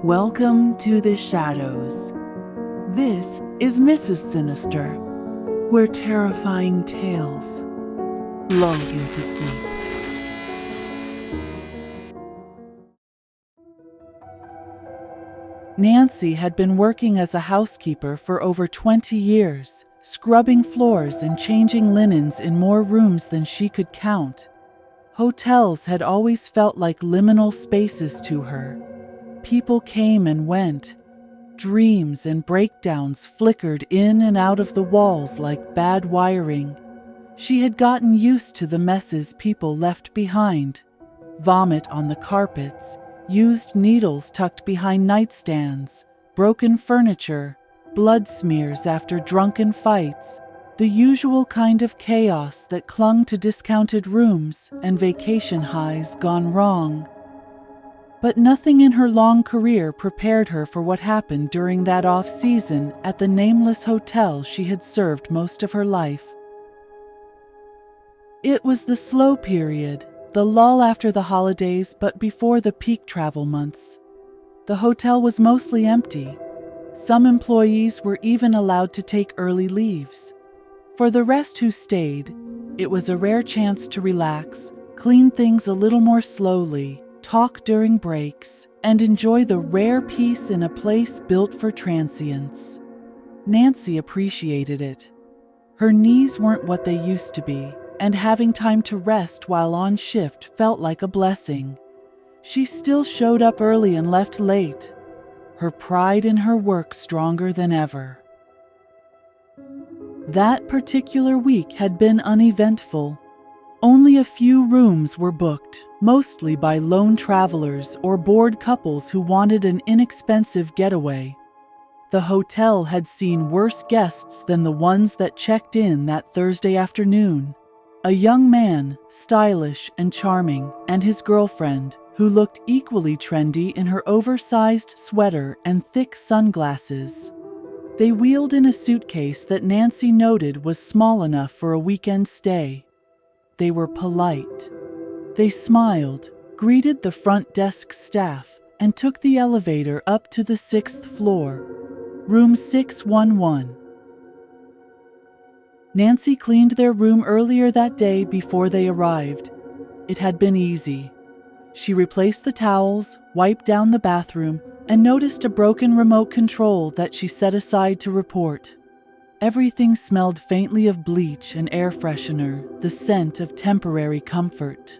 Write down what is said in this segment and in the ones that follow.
Welcome to the shadows. This is MrsSinister, where terrifying tales lull you to sleep. Nancy had been working as a housekeeper for over 20 years, scrubbing floors and changing linens in more rooms than she could count. Hotels had always felt like liminal spaces to her. People came and went. Dreams and breakdowns flickered in and out of the walls like bad wiring. She had gotten used to the messes people left behind. Vomit on the carpets, used needles tucked behind nightstands, broken furniture, blood smears after drunken fights, the usual kind of chaos that clung to discounted rooms and vacation highs gone wrong. But nothing in her long career prepared her for what happened during that off-season at the nameless hotel she had served most of her life. It was the slow period, the lull after the holidays but before the peak travel months. The hotel was mostly empty. Some employees were even allowed to take early leaves. For the rest who stayed, it was a rare chance to relax, clean things a little more slowly, talk during breaks, and enjoy the rare peace in a place built for transients. Nancy appreciated it. Her knees weren't what they used to be, and having time to rest while on shift felt like a blessing. She still showed up early and left late, her pride in her work stronger than ever. That particular week had been uneventful. Only a few rooms were booked, mostly by lone travelers or bored couples who wanted an inexpensive getaway. The hotel had seen worse guests than the ones that checked in that Thursday afternoon. A young man, stylish and charming, and his girlfriend, who looked equally trendy in her oversized sweater and thick sunglasses. They wheeled in a suitcase that Nancy noted was small enough for a weekend stay. They were polite. They smiled, greeted the front desk staff, and took the elevator up to the 6th floor, room 611. Nancy cleaned their room earlier that day before they arrived. It had been easy. She replaced the towels, wiped down the bathroom, and noticed a broken remote control that she set aside to report. Everything smelled faintly of bleach and air freshener, the scent of temporary comfort.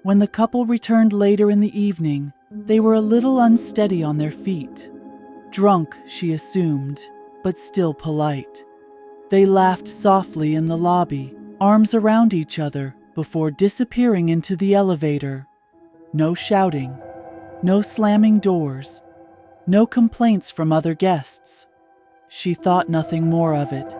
When the couple returned later in the evening, they were a little unsteady on their feet. Drunk, she assumed, but still polite. They laughed softly in the lobby, arms around each other, before disappearing into the elevator. No shouting, no slamming doors, no complaints from other guests. She thought nothing more of it.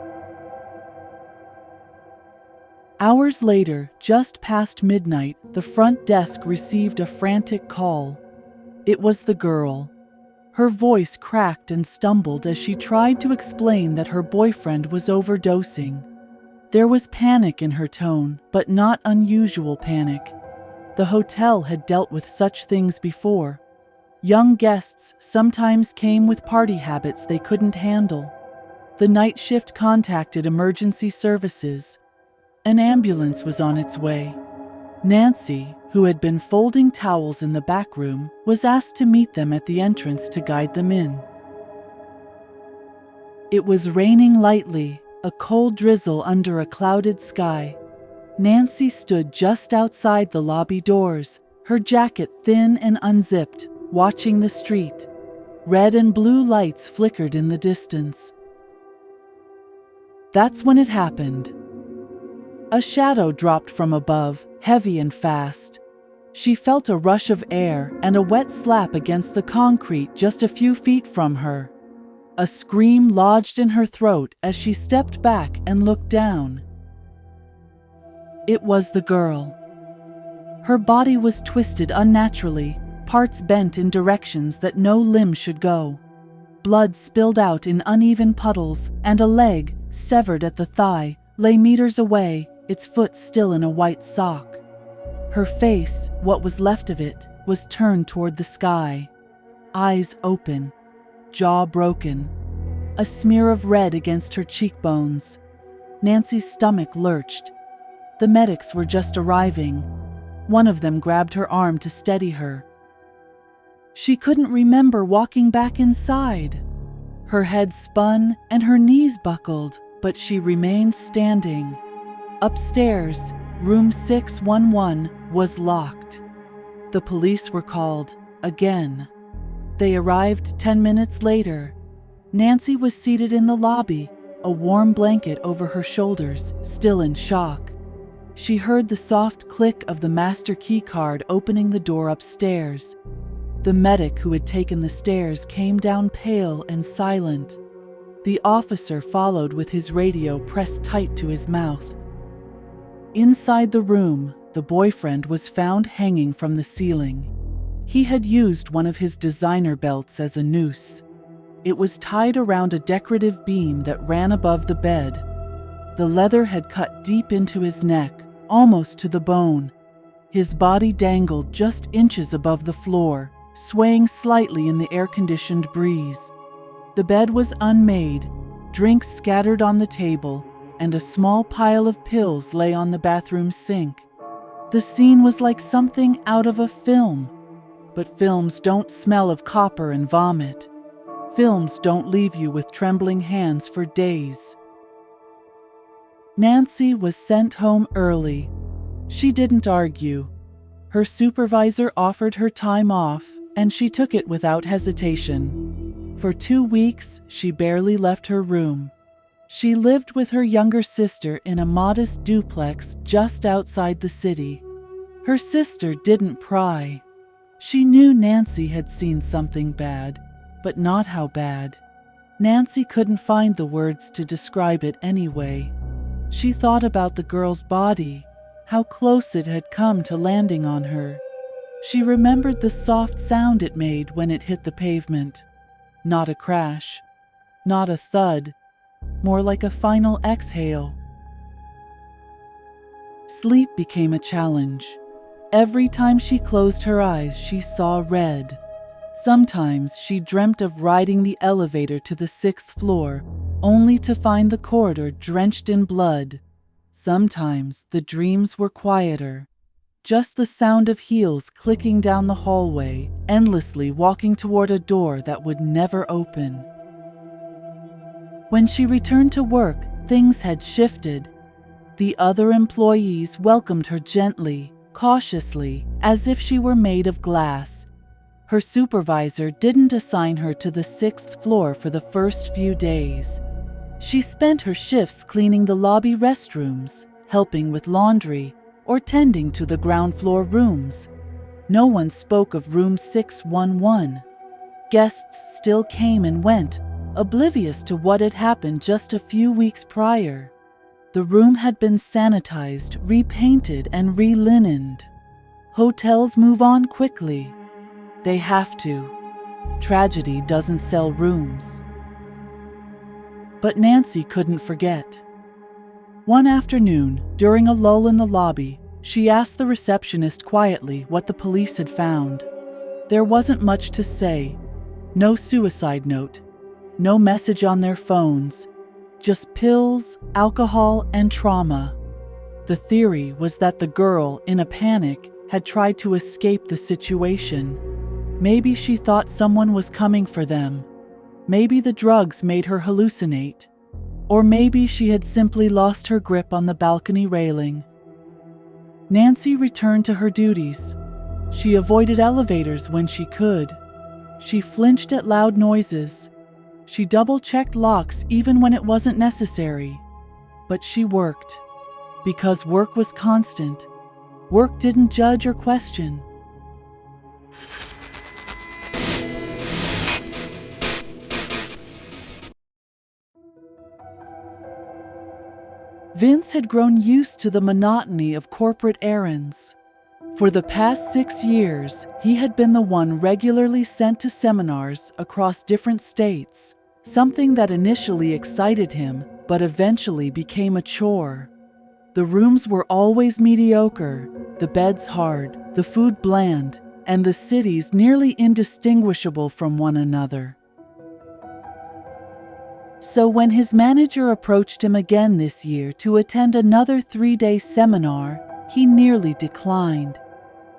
Hours later, just past midnight, the front desk received a frantic call. It was the girl. Her voice cracked and stumbled as she tried to explain that her boyfriend was overdosing. There was panic in her tone, but not unusual panic. The hotel had dealt with such things before. Young guests sometimes came with party habits they couldn't handle. The night shift contacted emergency services. An ambulance was on its way. Nancy, who had been folding towels in the back room, was asked to meet them at the entrance to guide them in. It was raining lightly, a cold drizzle under a clouded sky. Nancy stood just outside the lobby doors, her jacket thin and unzipped, watching the street. Red and blue lights flickered in the distance. That's when it happened. A shadow dropped from above, heavy and fast. She felt a rush of air and a wet slap against the concrete just a few feet from her. A scream lodged in her throat as she stepped back and looked down. It was the girl. Her body was twisted unnaturally, parts bent in directions that no limb should go. Blood spilled out in uneven puddles, and a leg, severed at the thigh, lay meters away, its foot still in a white sock. Her face, what was left of it, was turned toward the sky, eyes open, jaw broken, a smear of red against her cheekbones. Nancy's stomach lurched. The medics were just arriving. One of them grabbed her arm to steady her. She couldn't remember walking back inside. Her head spun and her knees buckled, but she remained standing. Upstairs, room 611 was locked. The police were called again. They arrived 10 minutes later. Nancy was seated in the lobby, a warm blanket over her shoulders, still in shock. She heard the soft click of the master key card opening the door upstairs. The medic who had taken the stairs came down pale and silent. The officer followed with his radio pressed tight to his mouth. Inside the room, the boyfriend was found hanging from the ceiling. He had used one of his designer belts as a noose. It was tied around a decorative beam that ran above the bed. The leather had cut deep into his neck, almost to the bone. His body dangled just inches above the floor, swaying slightly in the air-conditioned breeze. The bed was unmade, drinks scattered on the table, and a small pile of pills lay on the bathroom sink. The scene was like something out of a film. But films don't smell of copper and vomit. Films don't leave you with trembling hands for days. Nancy was sent home early. She didn't argue. Her supervisor offered her time off, and she took it without hesitation. For 2 weeks, she barely left her room. She lived with her younger sister in a modest duplex just outside the city. Her sister didn't pry. She knew Nancy had seen something bad, but not how bad. Nancy couldn't find the words to describe it anyway. She thought about the girl's body, how close it had come to landing on her. She remembered the soft sound it made when it hit the pavement. Not a crash, not a thud, more like a final exhale. Sleep became a challenge. Every time she closed her eyes, she saw red. Sometimes she dreamt of riding the elevator to the 6th floor, only to find the corridor drenched in blood. Sometimes the dreams were quieter. Just the sound of heels clicking down the hallway, endlessly walking toward a door that would never open. When she returned to work, things had shifted. The other employees welcomed her gently, cautiously, as if she were made of glass. Her supervisor didn't assign her to the 6th floor for the first few days. She spent her shifts cleaning the lobby restrooms, helping with laundry, or tending to the ground floor rooms. No one spoke of room 611. Guests still came and went, oblivious to what had happened just a few weeks prior. The room had been sanitized, repainted, and relinened. Hotels move on quickly. They have to. Tragedy doesn't sell rooms. But Nancy couldn't forget. One afternoon, during a lull in the lobby, she asked the receptionist quietly what the police had found. There wasn't much to say. No suicide note. No message on their phones. Just pills, alcohol, and trauma. The theory was that the girl, in a panic, had tried to escape the situation. Maybe she thought someone was coming for them. Maybe the drugs made her hallucinate. Or maybe she had simply lost her grip on the balcony railing. Nancy returned to her duties. She avoided elevators when she could. She flinched at loud noises. She double-checked locks even when it wasn't necessary. But she worked. Because work was constant. Work didn't judge or question. Vince had grown used to the monotony of corporate errands. For the past 6 years, he had been the one regularly sent to seminars across different states, something that initially excited him, but eventually became a chore. The rooms were always mediocre, the beds hard, the food bland, and the cities nearly indistinguishable from one another. So when his manager approached him again this year to attend another 3-day seminar, he nearly declined.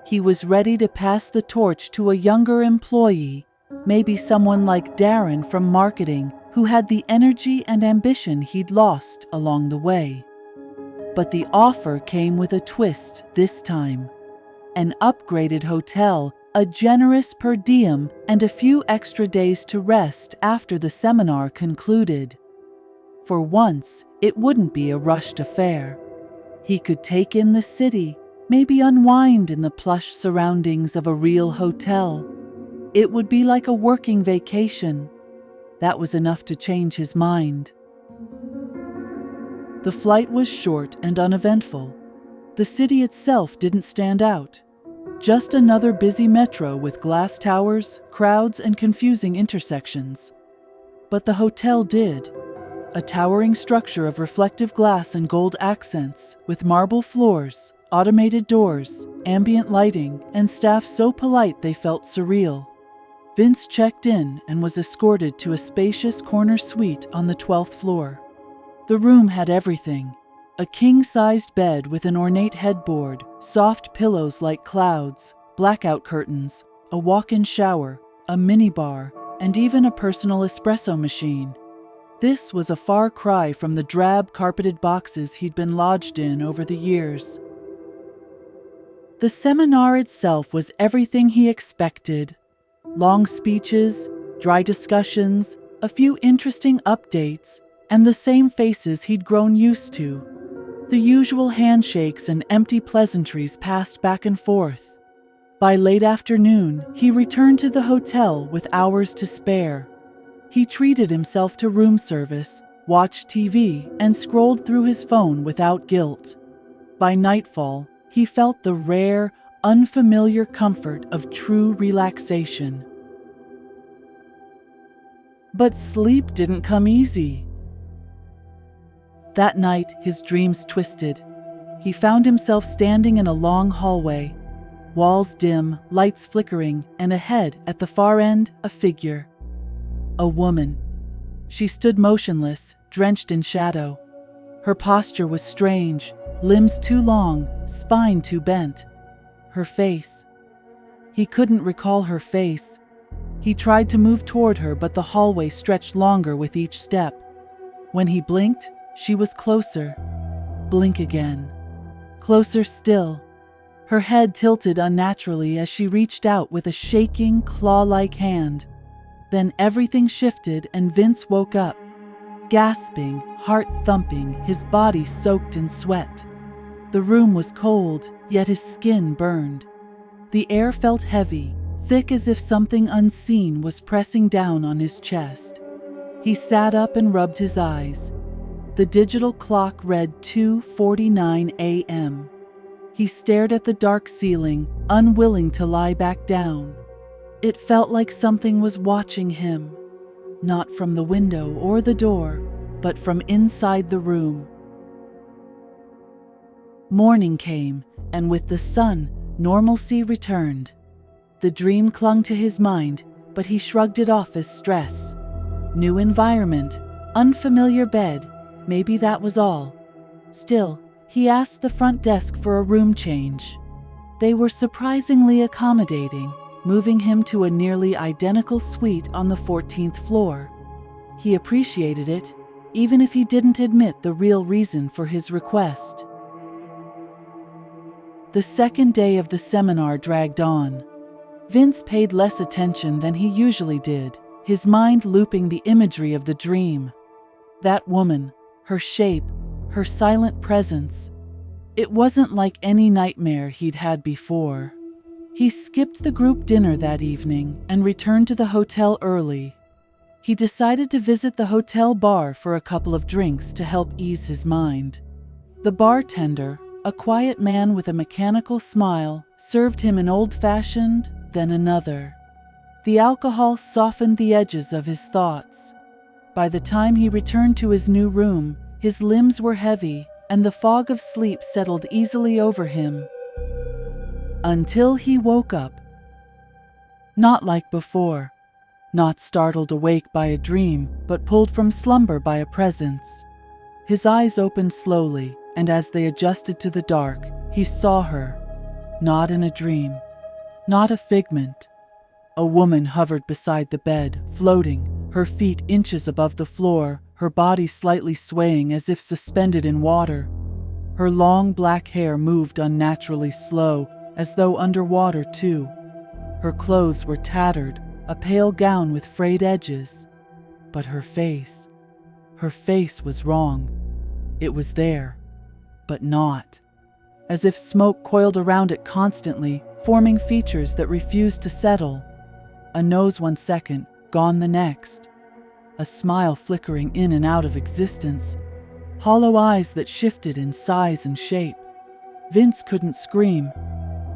He was ready to pass the torch to a younger employee, maybe someone like Darren from marketing, who had the energy and ambition he'd lost along the way. But the offer came with a twist this time. An upgraded hotel, a generous per diem, and a few extra days to rest after the seminar concluded. For once, it wouldn't be a rushed affair. He could take in the city, maybe unwind in the plush surroundings of a real hotel. It would be like a working vacation. That was enough to change his mind. The flight was short and uneventful. The city itself didn't stand out. Just another busy metro with glass towers, crowds, and confusing intersections. But the hotel did. A towering structure of reflective glass and gold accents, with marble floors, automated doors, ambient lighting, and staff so polite they felt surreal. Vince checked in and was escorted to a spacious corner suite on the 12th floor. The room had everything. A king-sized bed with an ornate headboard, soft pillows like clouds, blackout curtains, a walk-in shower, a minibar, and even a personal espresso machine. This was a far cry from the drab carpeted boxes he'd been lodged in over the years. The seminar itself was everything he expected. Long speeches, dry discussions, a few interesting updates, and the same faces he'd grown used to. The usual handshakes and empty pleasantries passed back and forth. By late afternoon, he returned to the hotel with hours to spare. He treated himself to room service, watched TV, and scrolled through his phone without guilt. By nightfall, he felt the rare, unfamiliar comfort of true relaxation. But sleep didn't come easy. That night, his dreams twisted. He found himself standing in a long hallway, walls dim, lights flickering, and ahead, at the far end, a figure. A woman. She stood motionless, drenched in shadow. Her posture was strange, limbs too long, spine too bent. Her face. He couldn't recall her face. He tried to move toward her, but the hallway stretched longer with each step. When he blinked, she was closer. Blink again. Closer still. Her head tilted unnaturally as she reached out with a shaking, claw-like hand. Then everything shifted and Vince woke up. Gasping, heart thumping, his body soaked in sweat. The room was cold, yet his skin burned. The air felt heavy, thick as if something unseen was pressing down on his chest. He sat up and rubbed his eyes. The digital clock read 2:49 a.m. He stared at the dark ceiling, unwilling to lie back down. It felt like something was watching him, not from the window or the door, but from inside the room. Morning came, and with the sun, normalcy returned. The dream clung to his mind, but he shrugged it off as stress. New environment, unfamiliar bed, maybe that was all. Still, he asked the front desk for a room change. They were surprisingly accommodating, moving him to a nearly identical suite on the 14th floor. He appreciated it, even if he didn't admit the real reason for his request. The second day of the seminar dragged on. Vince paid less attention than he usually did, his mind looping the imagery of the dream. That woman, her shape, her silent presence. It wasn't like any nightmare he'd had before. He skipped the group dinner that evening and returned to the hotel early. He decided to visit the hotel bar for a couple of drinks to help ease his mind. The bartender, a quiet man with a mechanical smile, served him an old-fashioned, then another. The alcohol softened the edges of his thoughts. By the time he returned to his new room, his limbs were heavy, and the fog of sleep settled easily over him. Until he woke up, Not like before. Not startled awake by a dream, but pulled from slumber by a presence. His eyes opened slowly, and as they adjusted to the dark, he saw her. Not in a dream. Not a figment. A woman hovered beside the bed, floating, her feet inches above the floor, her body slightly swaying as if suspended in water. Her long black hair moved unnaturally slow, as though underwater too. Her clothes were tattered, a pale gown with frayed edges. But her face was wrong. It was there, but not. As if smoke coiled around it constantly, forming features that refused to settle. A nose 1 second, gone the next. A smile flickering in and out of existence. Hollow eyes that shifted in size and shape. Vince couldn't scream.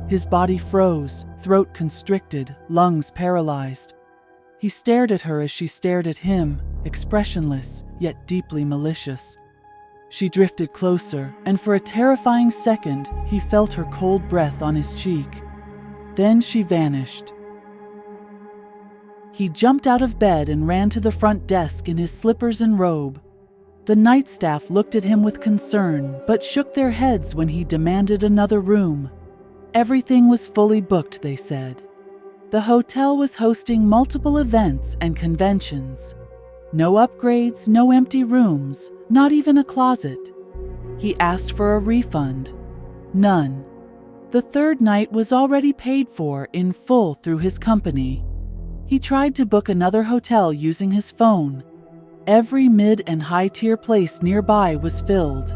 His body froze, throat constricted, lungs paralyzed. He stared at her as she stared at him, expressionless, yet deeply malicious. She drifted closer, and for a terrifying second, he felt her cold breath on his cheek. Then she vanished. He jumped out of bed and ran to the front desk in his slippers and robe. The night staff looked at him with concern, but shook their heads when he demanded another room. Everything was fully booked, they said. The hotel was hosting multiple events and conventions. No upgrades, no empty rooms, not even a closet. He asked for a refund. None. The third night was already paid for in full through his company. He tried to book another hotel using his phone. Every mid- and high-tier place nearby was filled.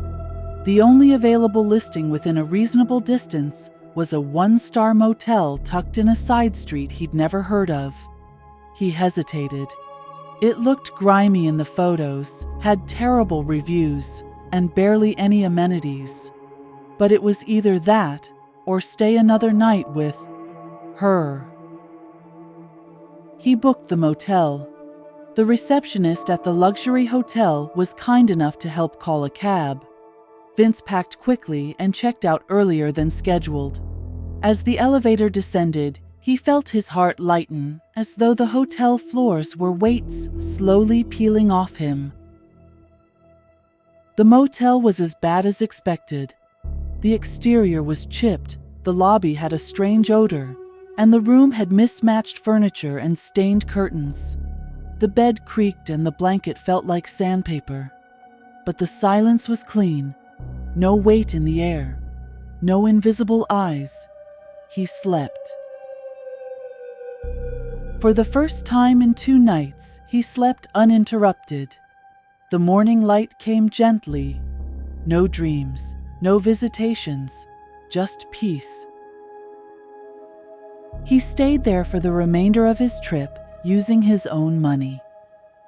The only available listing within a reasonable distance was a 1-star motel tucked in a side street he'd never heard of. He hesitated. It looked grimy in the photos, had terrible reviews, and barely any amenities. But it was either that, or stay another night with her. He booked the motel. The receptionist at the luxury hotel was kind enough to help call a cab. Vince packed quickly and checked out earlier than scheduled. As the elevator descended, he felt his heart lighten, as though the hotel floors were weights slowly peeling off him. The motel was as bad as expected. The exterior was chipped, the lobby had a strange odor, and the room had mismatched furniture and stained curtains. The bed creaked and the blanket felt like sandpaper. But the silence was clean. No weight in the air. No invisible eyes. He slept. For the first time in 2 nights, he slept uninterrupted. The morning light came gently. No dreams, no visitations, just peace. He stayed there for the remainder of his trip, using his own money.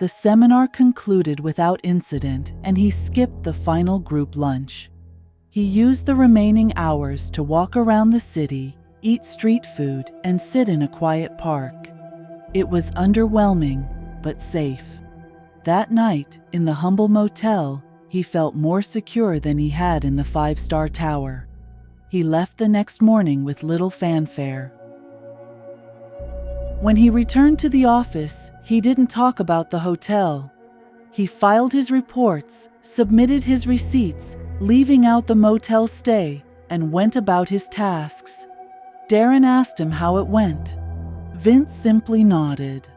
The seminar concluded without incident, and he skipped the final group lunch. He used the remaining hours to walk around the city, eat street food, and sit in a quiet park. It was underwhelming, but safe. That night, in the humble motel, he felt more secure than he had in the 5-star tower. He left the next morning with little fanfare. When he returned to the office, he didn't talk about the hotel. He filed his reports, submitted his receipts, leaving out the motel stay, and went about his tasks. Darren asked him how it went. Vince simply nodded.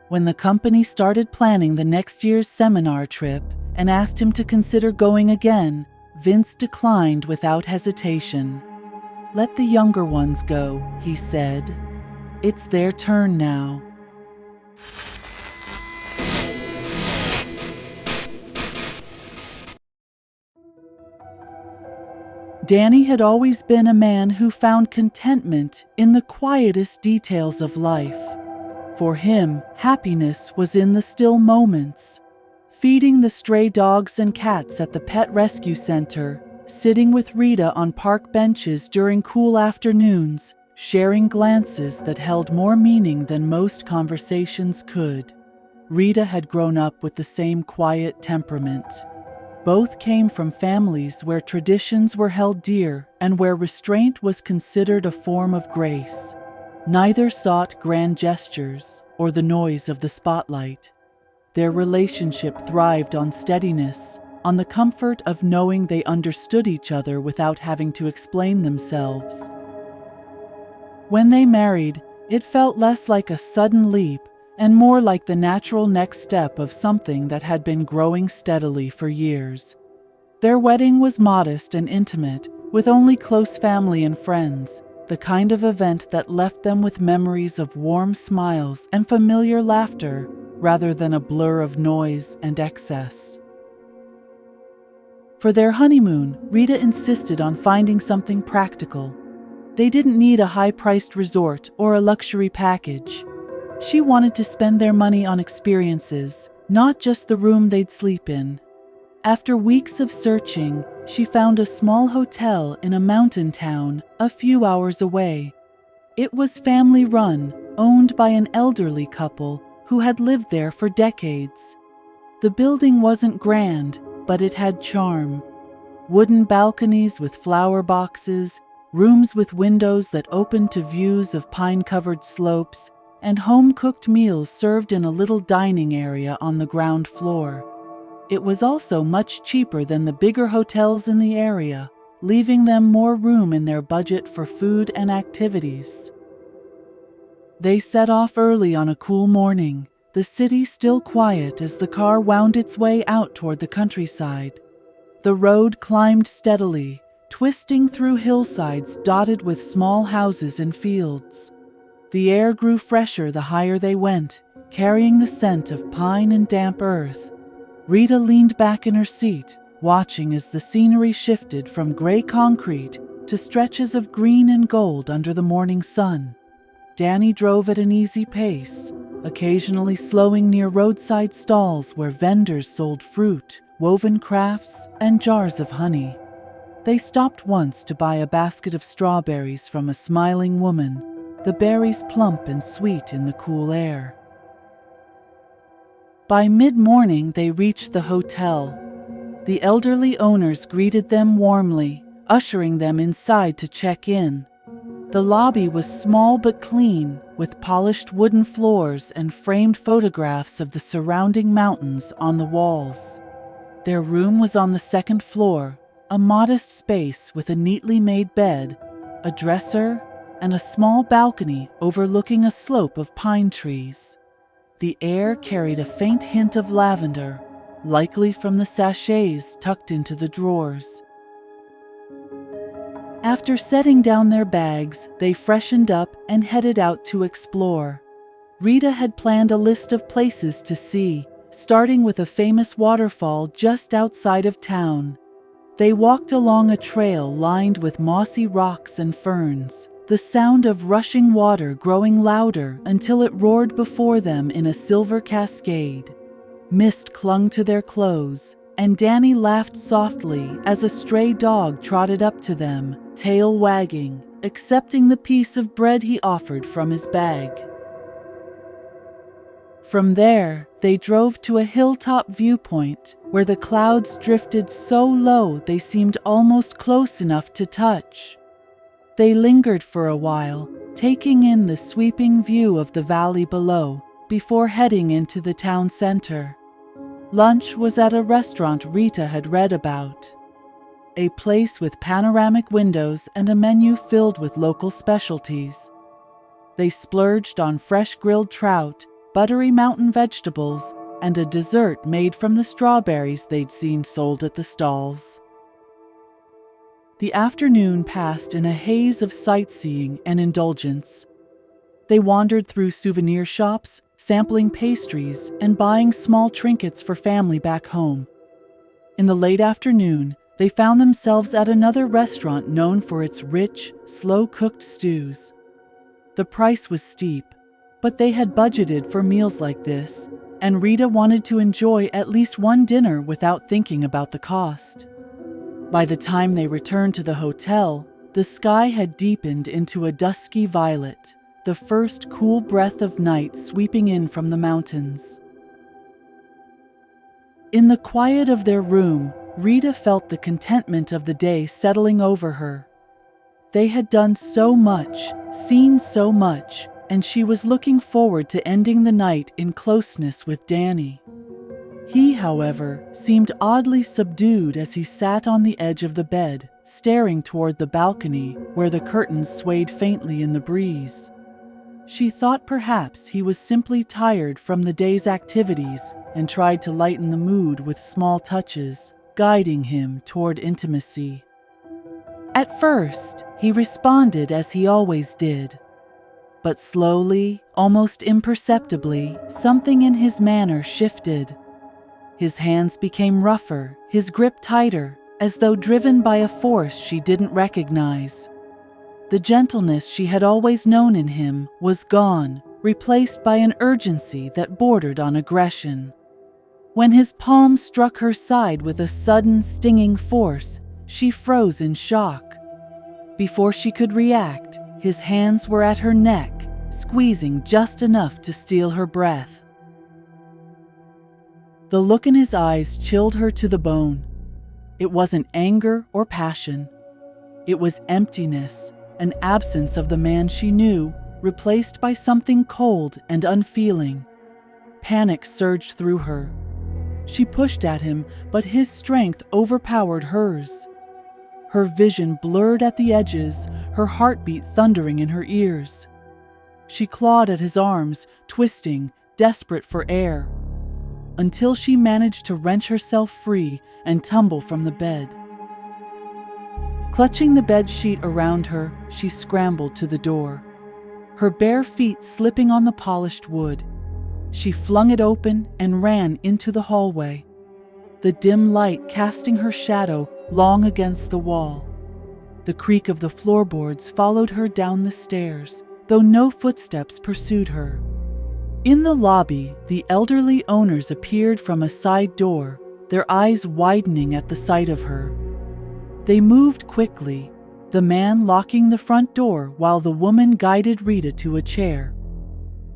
When the company started planning the next year's seminar trip and asked him to consider going again, Vince declined without hesitation. "Let the younger ones go," he said. "It's their turn now." Danny had always been a man who found contentment in the quietest details of life. For him, happiness was in the still moments. Feeding the stray dogs and cats at the pet rescue center, sitting with Rita on park benches during cool afternoons, sharing glances that held more meaning than most conversations could. Rita had grown up with the same quiet temperament. Both came from families where traditions were held dear and where restraint was considered a form of grace. Neither sought grand gestures or the noise of the spotlight. Their relationship thrived on steadiness, on the comfort of knowing they understood each other without having to explain themselves. When they married, it felt less like a sudden leap and more like the natural next step of something that had been growing steadily for years. Their wedding was modest and intimate, with only close family and friends, the kind of event that left them with memories of warm smiles and familiar laughter rather than a blur of noise and excess. For their honeymoon, Rita insisted on finding something practical. They didn't need a high-priced resort or a luxury package. She wanted to spend their money on experiences, not just the room they'd sleep in. After weeks of searching, she found a small hotel in a mountain town a few hours away. It was family-run, owned by an elderly couple who had lived there for decades. The building wasn't grand, but it had charm. Wooden balconies with flower boxes, rooms with windows that opened to views of pine-covered slopes, and home-cooked meals served in a little dining area on the ground floor. It was also much cheaper than the bigger hotels in the area, leaving them more room in their budget for food and activities. They set off early on a cool morning, the city still quiet as the car wound its way out toward the countryside. The road climbed steadily, twisting through hillsides dotted with small houses and fields. The air grew fresher the higher they went, carrying the scent of pine and damp earth. Rita leaned back in her seat, watching as the scenery shifted from gray concrete to stretches of green and gold under the morning sun. Danny drove at an easy pace, occasionally slowing near roadside stalls where vendors sold fruit, woven crafts, and jars of honey. They stopped once to buy a basket of strawberries from a smiling woman, the berries plump and sweet in the cool air. By mid-morning, they reached the hotel. The elderly owners greeted them warmly, ushering them inside to check in. The lobby was small but clean, with polished wooden floors and framed photographs of the surrounding mountains on the walls. Their room was on the second floor, a modest space with a neatly made bed, a dresser, and a small balcony overlooking a slope of pine trees. The air carried a faint hint of lavender, likely from the sachets tucked into the drawers. After setting down their bags, they freshened up and headed out to explore. Rita had planned a list of places to see, starting with a famous waterfall just outside of town. They walked along a trail lined with mossy rocks and ferns, the sound of rushing water growing louder until it roared before them in a silver cascade. Mist clung to their clothes, and Danny laughed softly as a stray dog trotted up to them, tail wagging, accepting the piece of bread he offered from his bag. From there, they drove to a hilltop viewpoint where the clouds drifted so low they seemed almost close enough to touch. They lingered for a while, taking in the sweeping view of the valley below, before heading into the town center. Lunch was at a restaurant Rita had read about, a place with panoramic windows and a menu filled with local specialties. They splurged on fresh grilled trout, buttery mountain vegetables, and a dessert made from the strawberries they'd seen sold at the stalls. The afternoon passed in a haze of sightseeing and indulgence. They wandered through souvenir shops, sampling pastries and buying small trinkets for family back home. In the late afternoon, they found themselves at another restaurant known for its rich, slow-cooked stews. The price was steep, but they had budgeted for meals like this, and Rita wanted to enjoy at least one dinner without thinking about the cost. By the time they returned to the hotel, the sky had deepened into a dusky violet, the first cool breath of night sweeping in from the mountains. In the quiet of their room, Rita felt the contentment of the day settling over her. They had done so much, seen so much, and she was looking forward to ending the night in closeness with Danny. He, however, seemed oddly subdued as he sat on the edge of the bed, staring toward the balcony where the curtains swayed faintly in the breeze. She thought perhaps he was simply tired from the day's activities and tried to lighten the mood with small touches, guiding him toward intimacy. At first, he responded as he always did. But slowly, almost imperceptibly, something in his manner shifted. His hands became rougher, his grip tighter, as though driven by a force she didn't recognize. The gentleness she had always known in him was gone, replaced by an urgency that bordered on aggression. When his palm struck her side with a sudden, stinging force, she froze in shock. Before she could react, his hands were at her neck, squeezing just enough to steal her breath. The look in his eyes chilled her to the bone. It wasn't anger or passion. It was emptiness, an absence of the man she knew, replaced by something cold and unfeeling. Panic surged through her. She pushed at him, but his strength overpowered hers. Her vision blurred at the edges, her heartbeat thundering in her ears. She clawed at his arms, twisting, desperate for air, until she managed to wrench herself free and tumble from the bed. Clutching the bed sheet around her, she scrambled to the door, her bare feet slipping on the polished wood. She flung it open and ran into the hallway, the dim light casting her shadow long against the wall. The creak of the floorboards followed her down the stairs, though no footsteps pursued her. In the lobby, the elderly owners appeared from a side door, their eyes widening at the sight of her. They moved quickly, the man locking the front door while the woman guided Rita to a chair.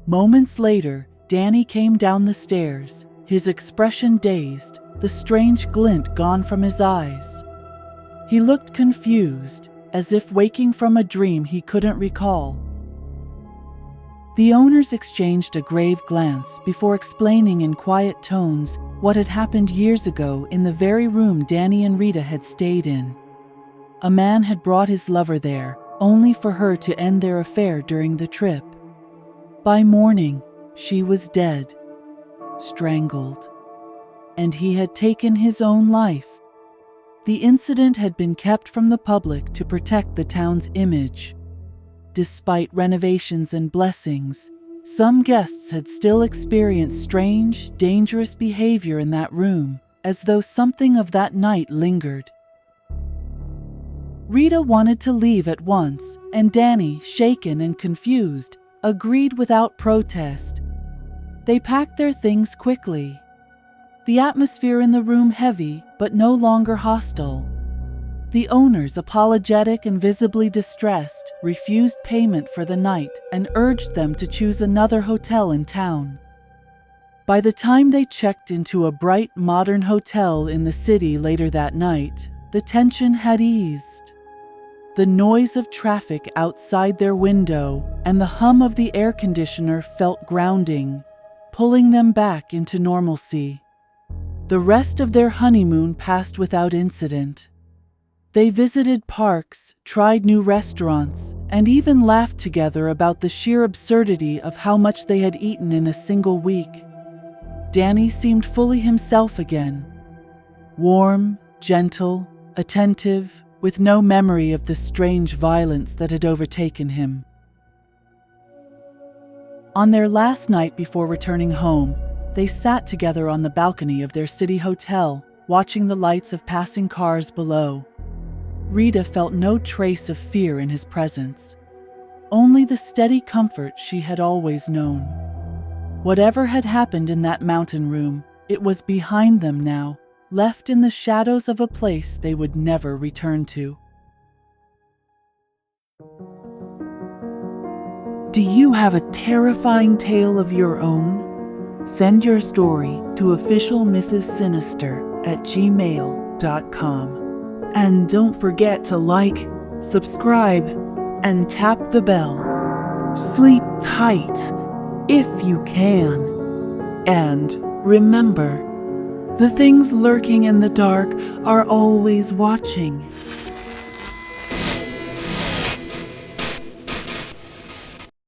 Moments later, Danny came down the stairs, his expression dazed, the strange glint gone from his eyes. He looked confused, as if waking from a dream he couldn't recall. The owners exchanged a grave glance before explaining in quiet tones what had happened years ago in the very room Danny and Rita had stayed in. A man had brought his lover there, only for her to end their affair during the trip. By morning, she was dead, strangled, and he had taken his own life. The incident had been kept from the public to protect the town's image. Despite renovations and blessings, some guests had still experienced strange, dangerous behavior in that room, as though something of that night lingered. Rita wanted to leave at once, and Danny, shaken and confused, agreed without protest. They packed their things quickly, the atmosphere in the room heavy but no longer hostile. The owners, apologetic and visibly distressed, refused payment for the night and urged them to choose another hotel in town. By the time they checked into a bright, modern hotel in the city later that night, the tension had eased. The noise of traffic outside their window and the hum of the air conditioner felt grounding, pulling them back into normalcy. The rest of their honeymoon passed without incident. They visited parks, tried new restaurants, and even laughed together about the sheer absurdity of how much they had eaten in a single week. Danny seemed fully himself again. Warm, gentle, attentive, with no memory of the strange violence that had overtaken him. On their last night before returning home, they sat together on the balcony of their city hotel, watching the lights of passing cars below. Rita felt no trace of fear in his presence, only the steady comfort she had always known. Whatever had happened in that mountain room, it was behind them now, left in the shadows of a place they would never return to. Do you have a terrifying tale of your own? Send your story to officialMrsSinister@gmail.com. And don't forget to like, subscribe, and tap the bell. Sleep tight if you can. And remember, the things lurking in the dark are always watching.